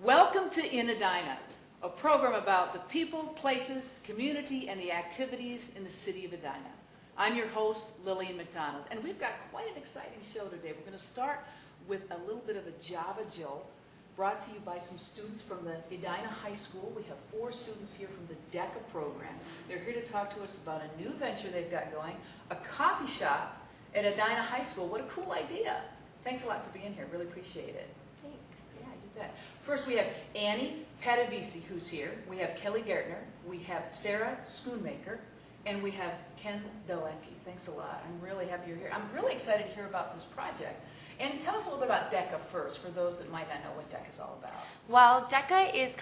Welcome to Edina, a program about the people, places, community, and the activities in the city of Edina. I'm your host, Lillian McDonald, and we've got quite an exciting show today. We're going to start with a little bit of a Java jolt, brought to you by some students from the Edina High School. We have 4 students here from the DECA program. They're here to talk to us about a new venture they've got going, a coffee shop at Edina High School. What a cool idea. Thanks a lot for being here. Really appreciate it. Thanks. Yeah, you bet. First, we have Annie Padavisi, who's here. We have Kelly Gartner. We have Sarah Schoonmaker. And we have Ken Delecki. Thanks a lot. I'm really happy you're here. I'm really excited to hear about this project. Annie, tell us a little bit about DECA first, for those that might not know what DECA is all about. Well, DECA is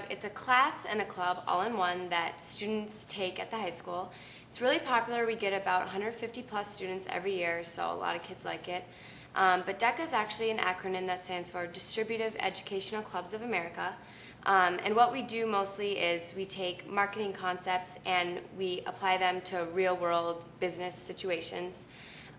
it's a class and a club all in one that students take at the high school. It's really popular. We get about 150 plus students every year, so a lot of kids like it. But DECA is actually an acronym that stands for Distributive Educational Clubs of America. And what we do mostly is we take marketing concepts and we apply them to real-world business situations.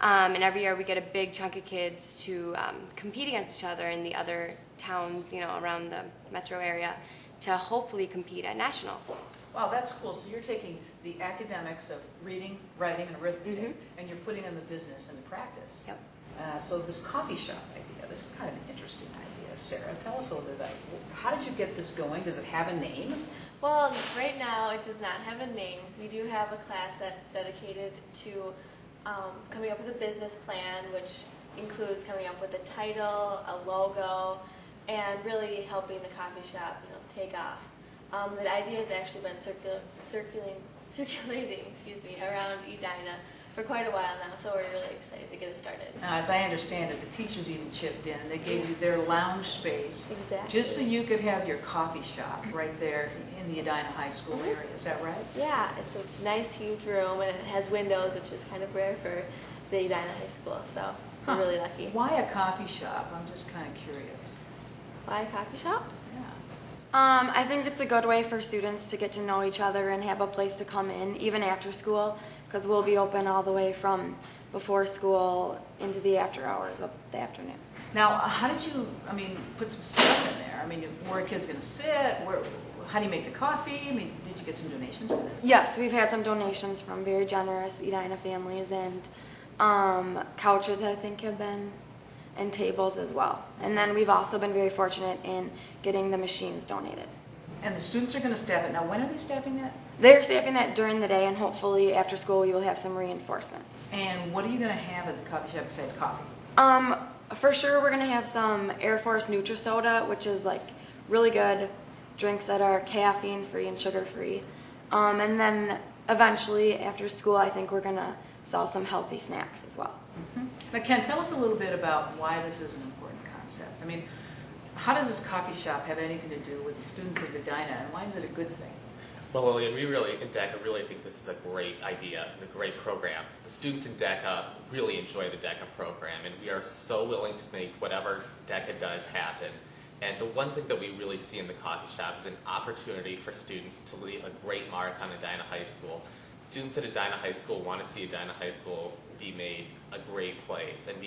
And every year we get a big chunk of kids to compete against each other in the other towns, around the metro area to hopefully compete at nationals. Wow, that's cool. So you're taking the academics of reading, writing, and arithmetic, and you're putting in the business and the practice. Yep. So this coffee shop idea, this is kind of an interesting idea. Sarah, tell us a little bit about it. How did you get this going? Does it have a name? Well, right now it does not have a name. We do have a class that's dedicated to coming up with a business plan, which includes coming up with a title, a logo, and really helping the coffee shop, take off. The idea has actually been circulating, around Edina for quite a while now, so we're really excited to get it started. Now, as I understand it, the teachers even chipped in. They gave you their lounge space, Exactly. just so you could have your coffee shop right there in the Edina High School area. Is that right? Yeah, it's a nice, huge room, and it has windows, which is kind of rare for the Edina High School, so we're really lucky. Why a coffee shop? I'm just kind of curious. Why a coffee shop? Yeah. I think it's a good way for students to get to know each other and have a place to come in, even after school, because we'll be open all the way from before school into the after hours of the afternoon. Now, how did you, put some stuff in there? Where are kids going to sit? How do you make the coffee? Did you get some donations for this? Yes, we've had some donations from very generous Edina families, and couches, I think, have been, and tables as well. And then we've also been very fortunate in getting the machines donated. And the students are going to staff it. Now, when are they staffing that? They're staffing that during the day, and hopefully after school we will have some reinforcements. And what are you going to have at the coffee shop besides coffee? For sure we're going to have some Air Force Nutri-Soda, which is really good drinks that are caffeine free and sugar free. And then eventually after school I think we're going to sell some healthy snacks as well. Mm-hmm. Now, Ken, tell us a little bit about why this is an important concept. How does this coffee shop have anything to do with the students of Edina, and why is it a good thing? Well, Lillian, we really think this is a great idea and a great program. The students in DECA really enjoy the DECA program, and we are so willing to make whatever DECA does happen. And the one thing that we really see in the coffee shop is an opportunity for students to leave a great mark on Edina High School. Students at Edina High School want to see Edina High School be made a great place, and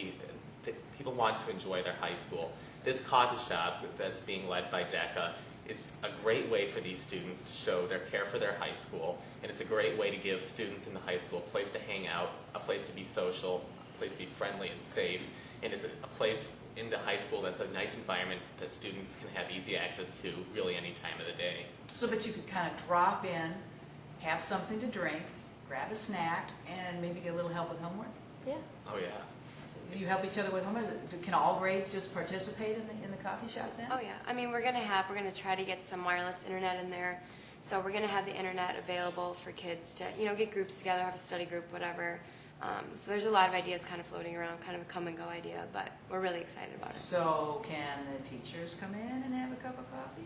people want to enjoy their high school. This coffee shop that's being led by DECA is a great way for these students to show their care for their high school, and it's a great way to give students in the high school a place to hang out, a place to be social, a place to be friendly and safe, and it's a place in the high school that's a nice environment that students can have easy access to really any time of the day. So that you could kind of drop in, have something to drink, grab a snack, and maybe get a little help with homework? Yeah. Oh, yeah. Do you help each other with homework? Can all grades just participate in the coffee shop then? Oh yeah, we're gonna try to get some wireless internet in there. So we're gonna have the internet available for kids to, get groups together, have a study group, whatever. So there's a lot of ideas kind of floating around, kind of a come and go idea, but we're really excited about it. So can the teachers come in and have a cup of coffee?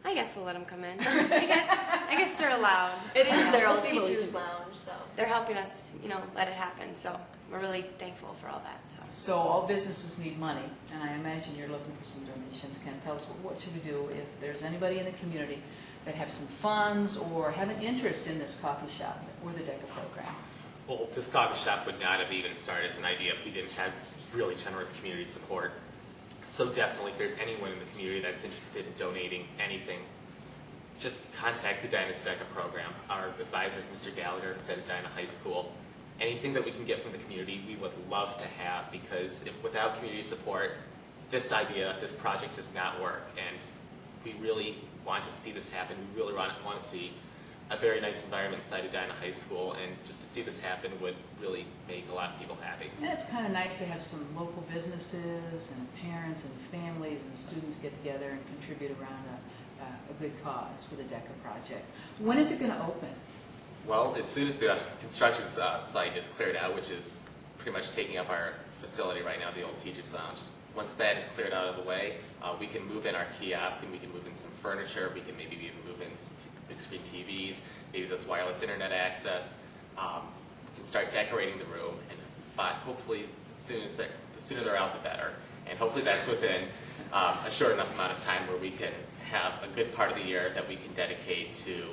I guess we'll let them come in. I guess they're allowed. It is their own We'll see what we teacher's can do. lounge, so. They're helping us, let it happen. So we're really thankful for all that. So all businesses need money, and I imagine you're looking for some donations. Can you tell us what should we do if there's anybody in the community that have some funds or have an interest in this coffee shop or the DECA program? Well, this coffee shop would not have even started as an idea if we didn't have really generous community support. So definitely, if there's anyone in the community that's interested in donating anything, just contact the Edina DECA program. Our advisor is Mr. Gallagher at Edina High School. Anything that we can get from the community, we would love to have, because without community support, this idea, this project does not work. And we really want to see this happen. We really want to see a very nice environment inside Edina High School, and just to see this happen would really make a lot of people happy. And it's kind of nice to have some local businesses and parents and families and students get together and contribute around a good cause for the DECA project. When is it going to open? Well, as soon as the construction site is cleared out, which is pretty much taking up our facility right now, the old teachers' lounge. Once that is cleared out of the way, we can move in our kiosk, and we can move in some furniture. We can maybe even move in some big screen TVs, maybe this wireless internet access. We can start decorating the room, but hopefully the sooner they're out, the better. And hopefully that's within a short enough amount of time where we can have a good part of the year that we can dedicate to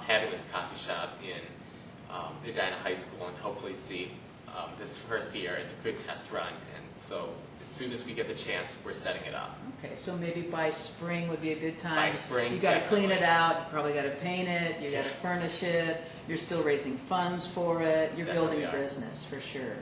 having this coffee shop in Edina High School, and hopefully see this first year as a good test run. And so as soon as we get the chance, we're setting it up. Okay, so maybe by spring would be a good time. By spring, You got to clean it definitely. out, you probably got to paint it, you got to furnish it, you're still raising funds for it, you're Definitely building a are. business for sure.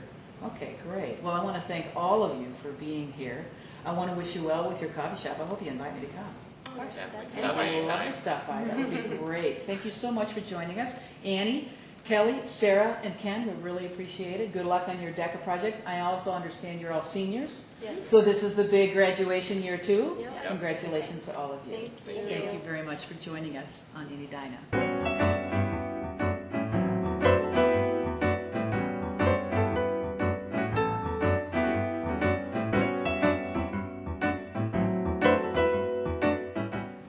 Okay, great. Well, I want to thank all of you for being here. I want to wish you well with your coffee shop. I hope you invite me to come. Of course, Yeah, that's stop by I'd love anytime. to stop by. That would be great. Thank you so much for joining us. Annie, Kelly, Sarah, and Ken, we really appreciate it. Good luck on your DECA project. I also understand you're all seniors. Yes. So this is the big graduation year too. Yep. Congratulations to all of you. Thank you. Thank you very much for joining us on Edina.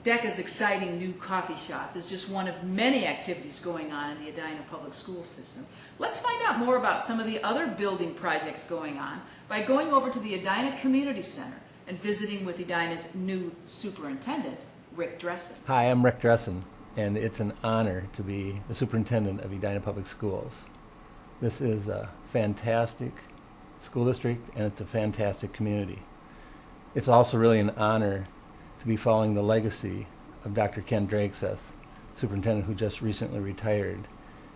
DECA's exciting new coffee shop is just one of many activities going on in the Edina public school system. Let's find out more about some of the other building projects going on by going over to the Edina Community Center and visiting with Edina's new superintendent, Rick Dressen. Hi, I'm Rick Dressen, and it's an honor to be the superintendent of Edina Public Schools. This is a fantastic school district, and it's a fantastic community. It's also really an honor to be following the legacy of Dr. Ken Dressen, superintendent who just recently retired.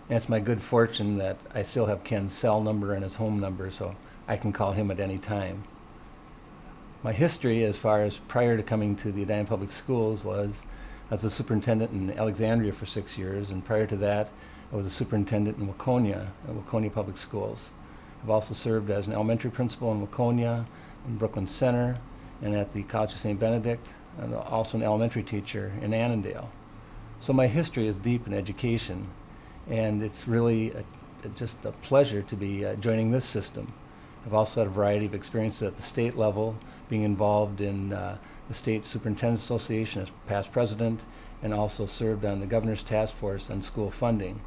And it's my good fortune that I still have Ken's cell number and his home number, so I can call him at any time. My history, as far as prior to coming to the Edina Public Schools, was as a superintendent in Alexandria for 6 years, and prior to that, I was a superintendent in Waconia, at Waconia Public Schools. I've also served as an elementary principal in Waconia, in Brooklyn Center, and at the College of St. Benedict, and also an elementary teacher in Annandale. So my history is deep in education, and it's really just a pleasure to be joining this system. I've also had a variety of experiences at the state level, being involved in the State Superintendent Association as past president, and also served on the Governor's Task Force on school funding.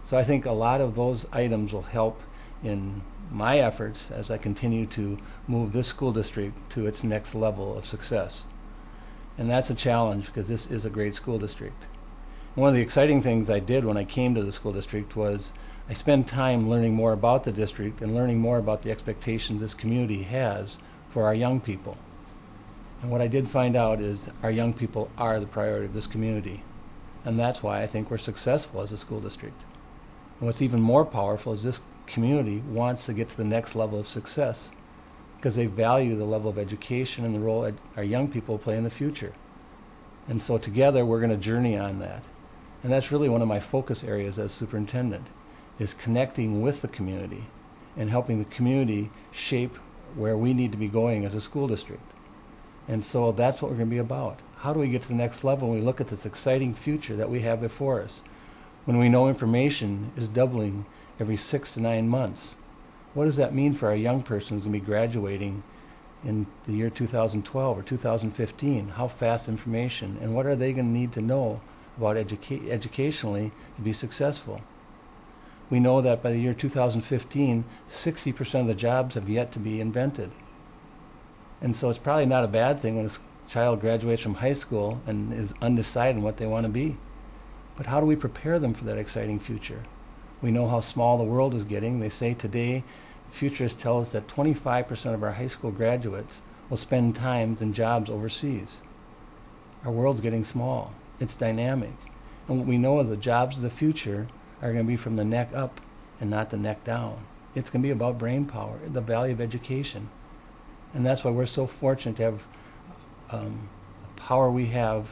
So I think a lot of those items will help in my efforts as I continue to move this school district to its next level of success. And that's a challenge because this is a great school district. One of the exciting things I did when I came to the school district was I spent time learning more about the district and learning more about the expectations this community has for our young people. And what I did find out is our young people are the priority of this community. And that's why I think we're successful as a school district. And what's even more powerful is this community wants to get to the next level of success because they value the level of education and the role our young people play in the future. And so together we're going to journey on that. And that's really one of my focus areas as superintendent, is connecting with the community and helping the community shape where we need to be going as a school district. And so that's what we're going to be about. How do we get to the next level when we look at this exciting future that we have before us? When we know information is doubling every 6 to 9 months, What does that mean for our young person who's going to be graduating in the year 2012 or 2015? How fast information, and what are they going to need to know about educationally to be successful? We know that by the year 2015, 60% of the jobs have yet to be invented. And so it's probably not a bad thing when a child graduates from high school and is undecided on what they want to be. But how do we prepare them for that exciting future? We know how small the world is getting. They say today, futurists tell us that 25% of our high school graduates will spend time in jobs overseas. Our world's getting small. It's dynamic. And what we know is the jobs of the future are going to be from the neck up and not the neck down. It's going to be about brain power, the value of education. And that's why we're so fortunate to have the power we have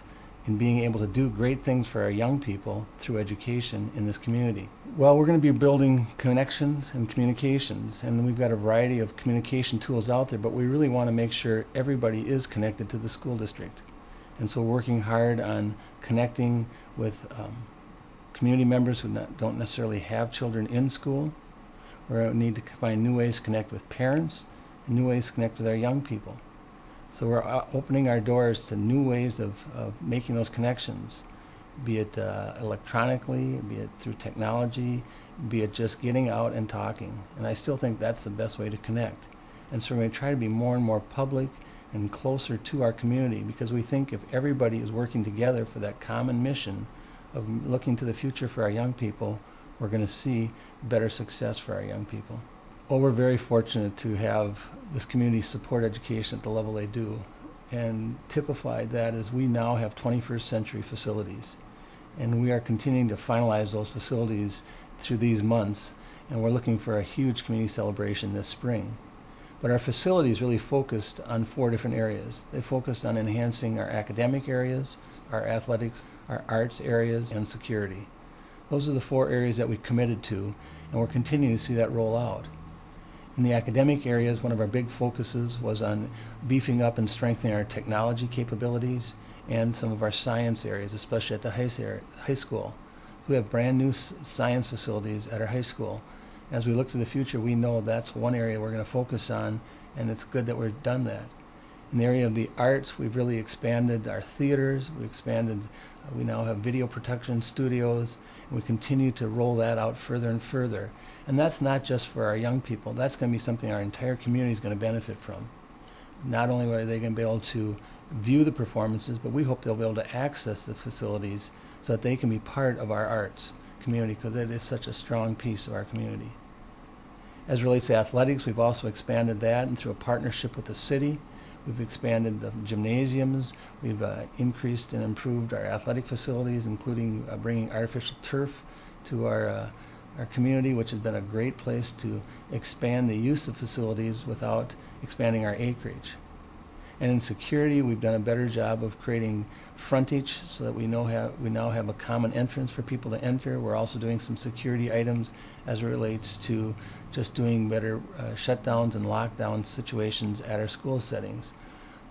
in being able to do great things for our young people through education in this community. Well, we're going to be building connections and communications, and we've got a variety of communication tools out there, but we really want to make sure everybody is connected to the school district. And so we're working hard on connecting with community members who don't necessarily have children in school. We need to find new ways to connect with parents and new ways to connect with our young people. So we're opening our doors to new ways of making those connections, be it electronically, be it through technology, be it just getting out and talking. And I still think that's the best way to connect. And so we're going to try to be more and more public and closer to our community, because we think if everybody is working together for that common mission of looking to the future for our young people, we're going to see better success for our young people. Well, we're very fortunate to have this community support education at the level they do. And typified that is we now have 21st century facilities. And we are continuing to finalize those facilities through these months. And we're looking for a huge community celebration this spring. But our facilities really focused on 4 different areas. They focused on enhancing our academic areas, our athletics, our arts areas, and security. Those are the 4 areas that we committed to, and we're continuing to see that roll out. In the academic areas, one of our big focuses was on beefing up and strengthening our technology capabilities and some of our science areas, especially at the high school. We have brand new science facilities at our high school. As we look to the future, we know that's one area we're going to focus on, and it's good that we've done that. In the area of the arts, we've really expanded our theaters, we now have video production studios, and we continue to roll that out further and further. And that's not just for our young people, that's going to be something our entire community is going to benefit from. Not only are they going to be able to view the performances, but we hope they'll be able to access the facilities so that they can be part of our arts community, because it is such a strong piece of our community. As it relates to athletics, we've also expanded that, and through a partnership with the city, we've expanded the gymnasiums, we've increased and improved our athletic facilities, including bringing artificial turf to our community, which has been a great place to expand the use of facilities without expanding our acreage. And in security, we've done a better job of creating frontage so that we now have a common entrance for people to enter. We're also doing some security items as it relates to just doing better shutdowns and lockdown situations at our school settings.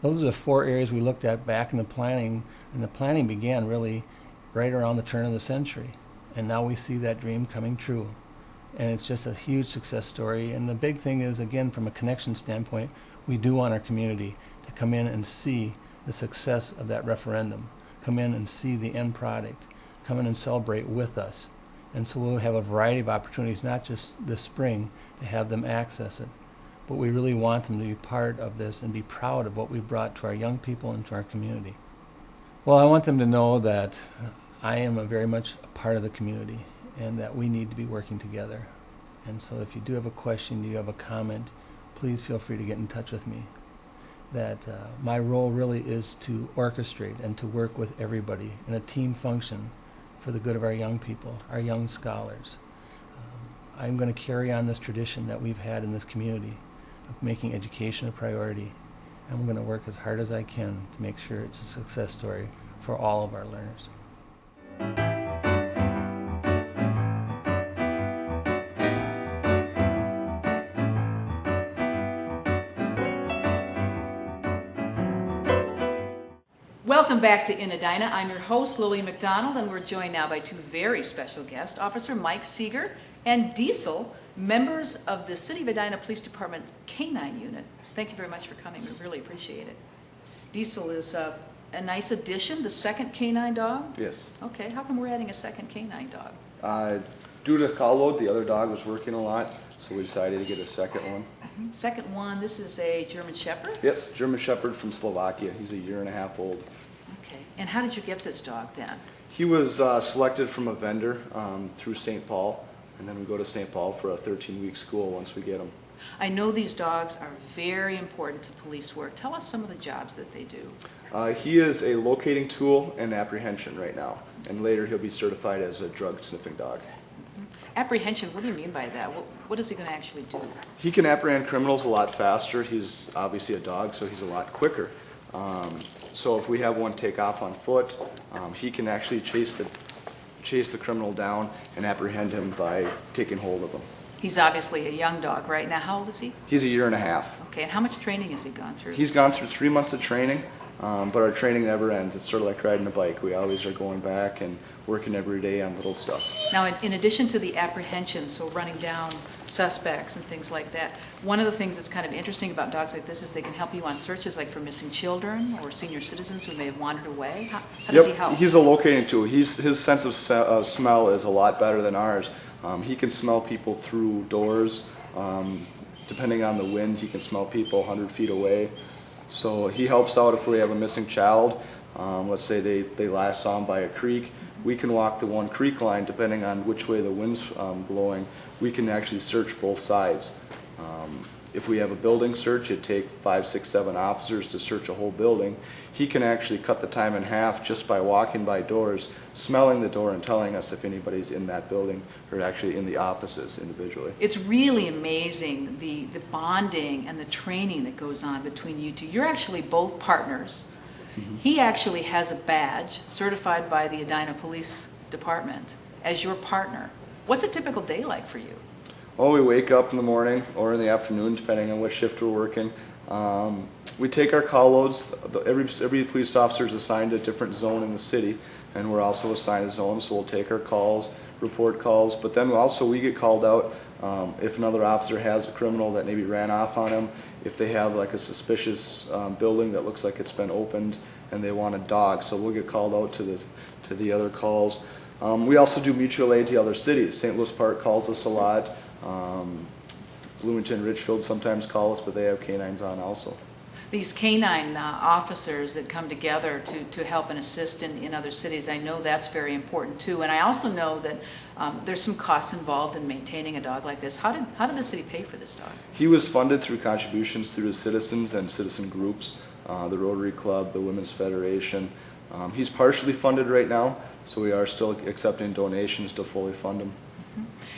Those are the 4 areas we looked at back in the planning, and the planning began really right around the turn of the century. And now we see that dream coming true. And it's just a huge success story. And the big thing is, again, from a connection standpoint, we do want our community to come in and see the success of that referendum, come in and see the end product, come in and celebrate with us. And so we'll have a variety of opportunities, not just this spring, to have them access it, but we really want them to be part of this and be proud of what we've brought to our young people and to our community. Well, I want them to know that I am very much a part of the community and that we need to be working together. And so if you do have a question, you have a comment, please feel free to get in touch with me. That my role really is to orchestrate and to work with everybody in a team function for the good of our young people, our young scholars. I'm going to carry on this tradition that we've had in this community of making education a priority. I'm going to work as hard as I can to make sure it's a success story for all of our learners. Welcome back to In Edina. I'm your host, Lily McDonald, and we're joined now by 2 very special guests, Officer Mike Seeger and Diesel members of the City of Edina Police Department Canine Unit, thank you very much for coming. We really appreciate it. Diesel is a nice addition, the second canine dog? Yes. Okay, how come we're adding a second canine dog? Due to call load, the other dog was working a lot, so we decided to get a second one. Second one, this is a German Shepherd? Yes, German Shepherd from Slovakia. He's a 1.5 years old. Okay, and how did you get this dog then? He was selected from a vendor through St. Paul, and then we go to St. Paul for a 13-week school once we get him. I know these dogs are very important to police work. Tell us some of the jobs that they do. He is a locating tool and apprehension right now, and later he'll be certified as a drug sniffing dog. Apprehension, what do you mean by that? What is he going to actually do? He can apprehend criminals a lot faster. He's obviously a dog, so he's a lot quicker. So if we have one take off on foot, he can actually chase the criminal down and apprehend him by taking hold of him. He's obviously a young dog right now. How old is he? He's a 1.5 years. Okay, and how much training has he gone through? He's gone through 3 months of training, but our training never ends. It's sort of like riding a bike. We always are going back and working every day on little stuff. Now, in addition to the apprehension, so running down suspects and things like that, one of the things that's kind of interesting about dogs like this is they can help you on searches like for missing children or senior citizens who may have wandered away. How does he help? He's a locating tool. His sense of smell is a lot better than ours. He can smell people through doors. Depending on the wind, he can smell people 100 feet away. So he helps out if we have a missing child. Let's say they last saw him by a creek. We can walk the one creek line, depending on which way the wind's blowing. We can actually search both sides. If we have a building search, it'd take 5, 6, 7 officers to search a whole building. He can actually cut the time in half just by walking by doors, smelling the door, and telling us if anybody's in that building or actually in the offices individually. It's really amazing the bonding and the training that goes on between you two. You're actually both partners. Mm-hmm. He actually has a badge certified by the Edina Police Department as your partner. What's a typical day like for you? Well, we wake up in the morning or in the afternoon, depending on what shift we're working. We take our call loads. Every police officer is assigned a different zone in the city, and we're also assigned a zone, so we'll take our calls, report calls, but then also we get called out if another officer has a criminal that maybe ran off on him, if they have like a suspicious building that looks like it's been opened and they want a dog, so we'll get called out to the other calls. We also do mutual aid to other cities. St. Louis Park calls us a lot. Bloomington, Richfield sometimes call us, but they have canines on also. These canine officers that come together to help and assist in other cities, I know that's very important too. And I also know that there's some costs involved in maintaining a dog like this. How did the city pay for this dog? He was funded through contributions through the citizens and citizen groups, the Rotary Club, the Women's Federation. He's partially funded right now, so we are still accepting donations to fully fund him.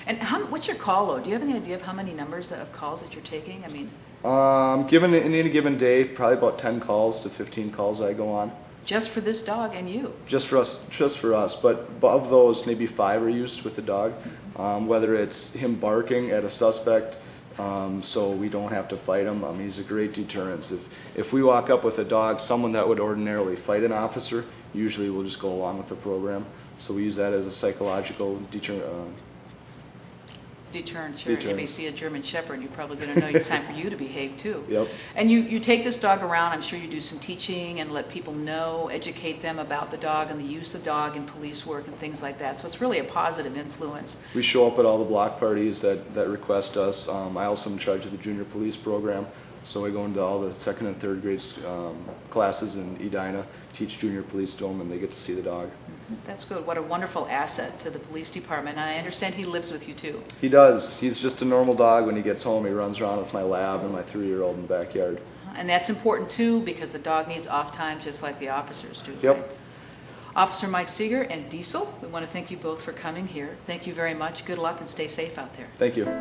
And what's your call load? Do you have any idea of how many numbers of calls that you're taking? I mean, given in any given day, probably about 10 calls to 15 calls I go on. just for this dog and you? Just for us. But of those, maybe 5 are used with the dog. Whether it's him barking at a suspect, so we don't have to fight him. He's a great deterrent. If we walk up with a dog, someone that would ordinarily fight an officer, usually will just go along with the program. So we use that as a psychological deterrent. Sure. You may see a German Shepherd, you're probably going to know it's time for you to behave too. Yep. And you take this dog around, I'm sure you do some teaching and let people know, educate them about the dog and the use of dog in police work and things like that. So it's really a positive influence. We show up at all the block parties that request us. I also am in charge of the junior police program. So we go into all the 2nd and 3rd grade classes in Edina, teach junior police to them, and they get to see the dog. That's good. What a wonderful asset to the police department. And I understand he lives with you too. He does. He's just a normal dog. When he gets home, he runs around with my lab and my 3-year-old in the backyard. And that's important too because the dog needs off time just like the officers do. Yep. Right? Officer Mike Seeger and Diesel, we want to thank you both for coming here. Thank you very much. Good luck and stay safe out there. Thank you.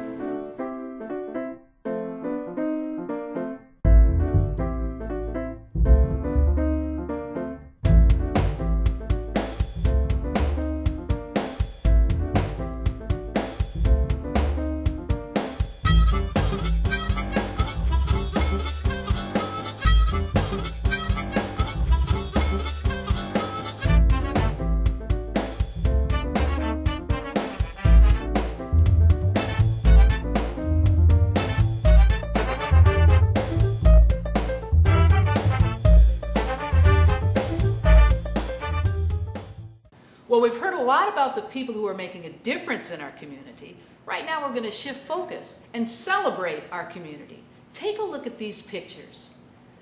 a lot about the people who are making a difference in our community. Right now we're going to shift focus and celebrate our community. Take a look at these pictures.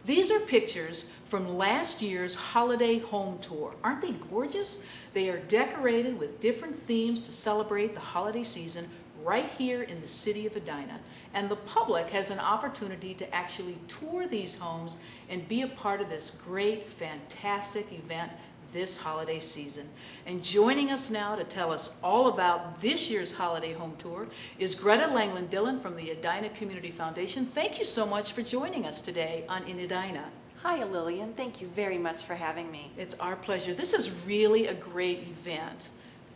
These are pictures from last year's holiday home tour. Aren't they gorgeous? They are decorated with different themes to celebrate the holiday season right here in the city of Edina. And the public has an opportunity to actually tour these homes and be a part of this great, fantastic event this holiday season. And joining us now to tell us all about this year's holiday home tour is Greta Langland-Dillon from the Edina Community Foundation. Thank you so much for joining us today on In Edina. Hi, Lillian. Thank you very much for having me. It's our pleasure. This is really a great event.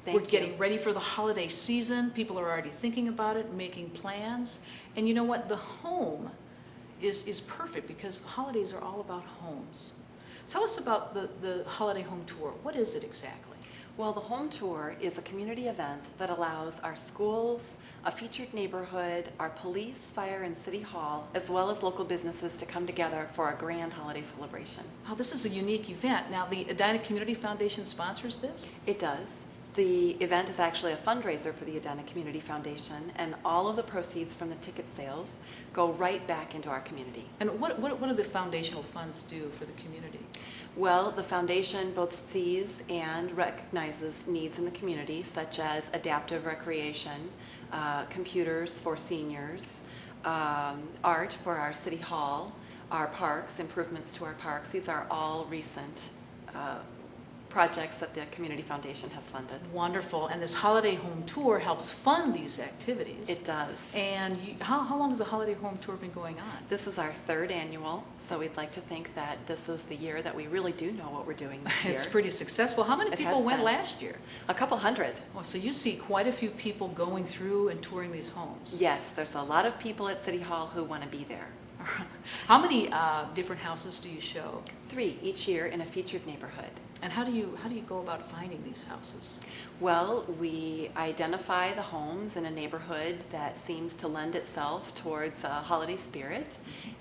Thank We're you. getting ready for the holiday season. People are already thinking about it, making plans. And you know what? The home is perfect because holidays are all about homes. Tell us about the holiday home tour. What is it exactly? Well, the home tour is a community event that allows our schools, a featured neighborhood, our police, fire, and city hall, as well as local businesses to come together for a grand holiday celebration. Oh, this is a unique event. Now, the Edina Community Foundation sponsors this? It does. The event is actually a fundraiser for the Edina Community Foundation, and all of the proceeds from the ticket sales go right back into our community. And what do the foundational funds do for the community? Well, the foundation both sees and recognizes needs in the community, such as adaptive recreation, computers for seniors, art for our city hall, our parks, improvements to our parks. These are all recent projects that the Community Foundation has funded. Wonderful. And this holiday home tour helps fund these activities. It does. And how long has the holiday home tour been going on? This is our third annual, so we'd like to think that this is the year that we really do know what we're doing this year. It's pretty successful. How many It people has went been. last year? A couple hundred. Oh, so you see quite a few people going through and touring these homes. Yes, there's a lot of people at City Hall who want to be there. How many different houses do you show? 3 each year in a featured neighborhood. And how do you go about finding these houses? Well, we identify the homes in a neighborhood that seems to lend itself towards a holiday spirit,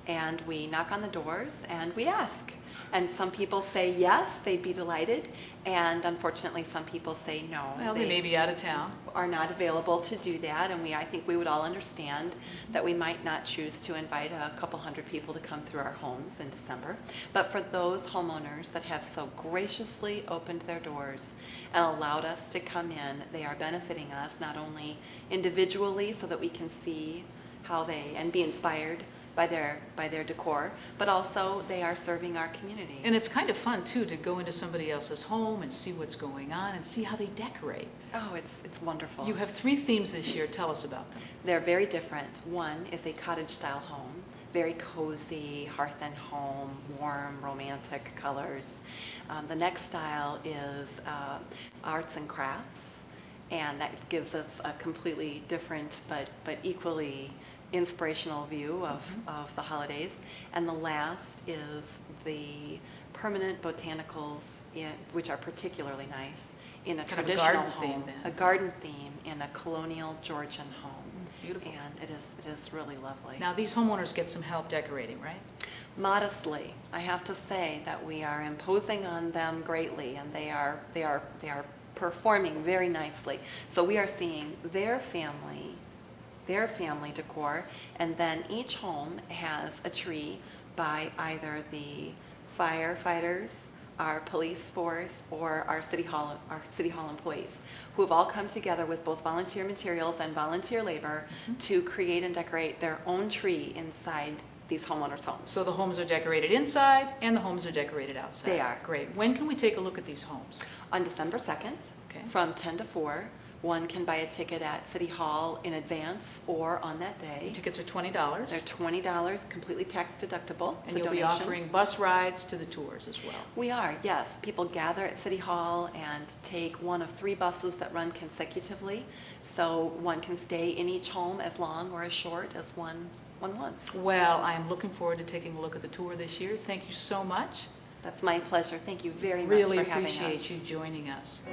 and we knock on the doors and we ask. And some people say yes, they'd be delighted, and unfortunately some people say no. Well, they may be out of town. Are not available to do that, and I think we would all understand that we might not choose to invite a couple hundred people to come through our homes in December. But for those homeowners that have so graciously opened their doors and allowed us to come in, they are benefiting us not only individually so that we can see how they and be inspired by their decor, but also they are serving our community. And it's kind of fun, too, to go into somebody else's home and see what's going on and see how they decorate. Oh, it's wonderful. You have 3 themes this year. Tell us about them. They're very different. One is a cottage-style home, very cozy, hearth and home, warm, romantic colors. The next style is arts and crafts, and that gives us a completely different but equally inspirational view of the holidays. And the last is the permanent botanicals, which are particularly nice, in a Kind of a traditional garden theme, home, then. a garden theme in a colonial Georgian home. Beautiful. And it is really lovely. Now, these homeowners get some help decorating, right? Modestly, I have to say that we are imposing on them greatly, and they are performing very nicely. So we are seeing their family decor, and then each home has a tree by either the firefighters, our police force, or our city hall employees, who have all come together with both volunteer materials and volunteer labor to create and decorate their own tree inside these homeowners' homes. So the homes are decorated inside and the homes are decorated outside. They are. Great. When can we take a look at these homes? On December 2nd, Okay. from 10 to 4, one can buy a ticket at City Hall in advance or on that day. Tickets are $20. They're $20, completely tax deductible. It's And a you'll be donation. offering bus rides to the tours as well. We are, yes. People gather at City Hall and take one of 3 buses that run consecutively. So one can stay in each home as long or as short as one wants. Well, I am looking forward to taking a look at the tour this year. Thank you so much. That's my pleasure. Thank you very much Really for having us. appreciate you joining us.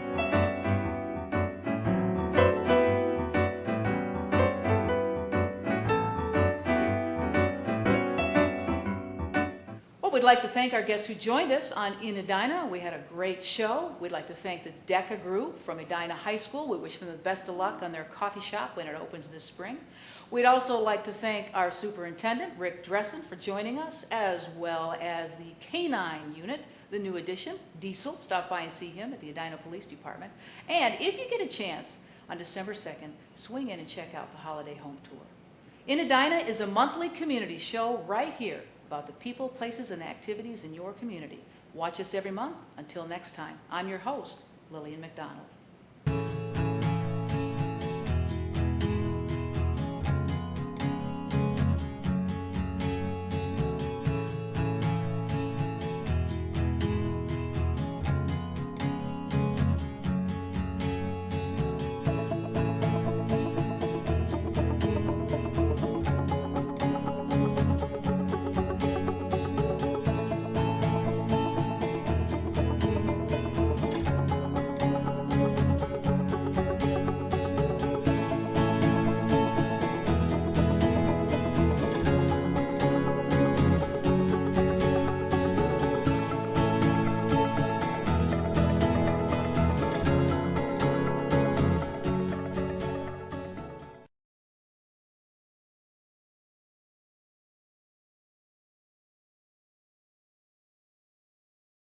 What we'd like to thank our guests who joined us in Edina. We had a great show. We'd like to thank the DECA group from Edina High School. We wish them the best of luck on their coffee shop when it opens this spring. We'd also like to thank our superintendent, Rick Dressen, for joining us, as well as the Canine unit, the new addition, Diesel. Stop by and see him at the Edina Police Department. And if you get a chance on December 2nd, swing in and check out the Holiday Home Tour. In Edina is a monthly community show right here about the people, places, and activities in your community. Watch us every month. Until next time, I'm your host, Lillian McDonald.